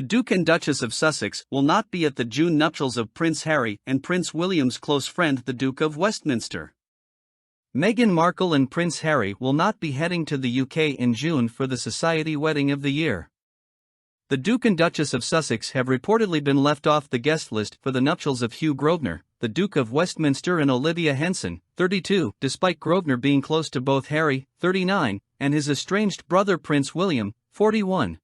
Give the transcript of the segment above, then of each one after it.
Duke and Duchess of Sussex will not be at the June nuptials of Prince Harry and Prince William's close friend the Duke of Westminster. Meghan Markle and Prince Harry will not be heading to the UK in June for the society wedding of the year. The Duke and Duchess of Sussex have reportedly been left off the guest list for the nuptials of Hugh Grosvenor, the Duke of Westminster, and Olivia Henson, 32, despite Grosvenor being close to both Harry, 39, and his estranged brother Prince William, 41.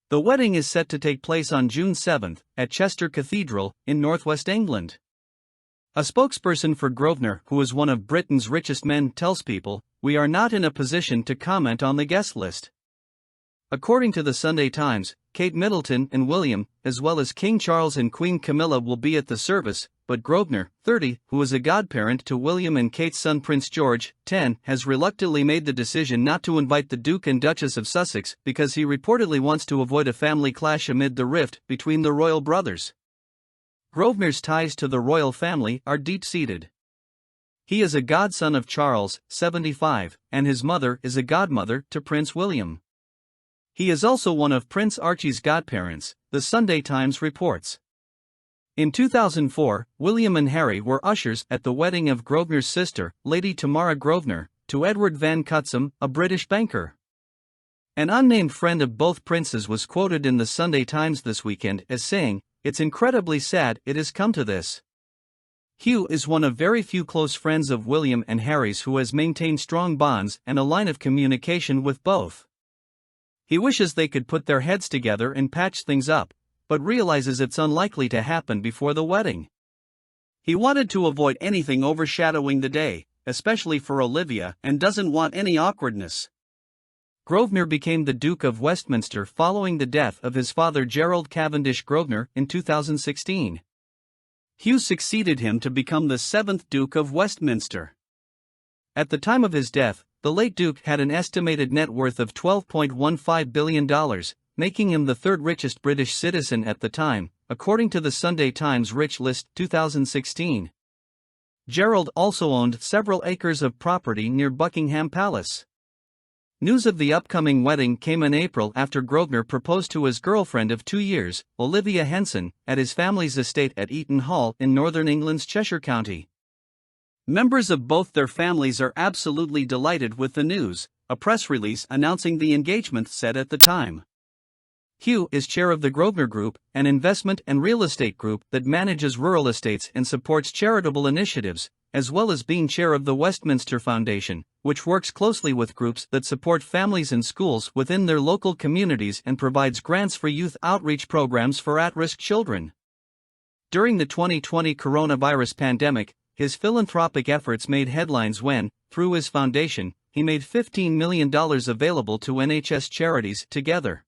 The wedding is set to take place on June 7 at Chester Cathedral, in northwest England. A spokesperson for Grosvenor, who is one of Britain's richest men, tells People, "We are not in a position to comment on the guest list." According to the Sunday Times, Kate Middleton and William, as well as King Charles and Queen Camilla, will be at the service, but Grosvenor, 30, who is a godparent to William and Kate's son Prince George, 10, has reluctantly made the decision not to invite the Duke and Duchess of Sussex because he reportedly wants to avoid a family clash amid the rift between the royal brothers. Grosvenor's ties to the royal family are deep-seated. He is a godson of Charles, 75, and his mother is a godmother to Prince William. He is also one of Prince Archie's godparents, the Sunday Times reports. In 2004, William and Harry were ushers at the wedding of Grosvenor's sister, Lady Tamara Grosvenor, to Edward Van Cutsem, a British banker. An unnamed friend of both princes was quoted in the Sunday Times this weekend as saying, "It's incredibly sad it has come to this." Hugh is one of very few close friends of William and Harry's who has maintained strong bonds and a line of communication with both. He wishes they could put their heads together and patch things up, but realizes it's unlikely to happen before the wedding. He wanted to avoid anything overshadowing the day, especially for Olivia, and doesn't want any awkwardness. Grosvenor became the Duke of Westminster following the death of his father Gerald Cavendish Grosvenor in 2016. Hugh succeeded him to become the 7th Duke of Westminster. At the time of his death, the late Duke had an estimated net worth of $12.15 billion, making him the third richest British citizen at the time, according to the Sunday Times Rich List 2016. Gerald also owned several acres of property near Buckingham Palace. News of the upcoming wedding came in April after Grosvenor proposed to his girlfriend of 2 years, Olivia Henson, at his family's estate at Eaton Hall in northern England's Cheshire County. Members of both their families are absolutely delighted with the news, a press release announcing the engagement said at the time. Hugh is chair of the Grosvenor Group, an investment and real estate group that manages rural estates and supports charitable initiatives, as well as being chair of the Westminster Foundation, which works closely with groups that support families and schools within their local communities and provides grants for youth outreach programs for at-risk children. During the 2020 coronavirus pandemic, his philanthropic efforts made headlines when, through his foundation, he made $15 million available to NHS charities. Together,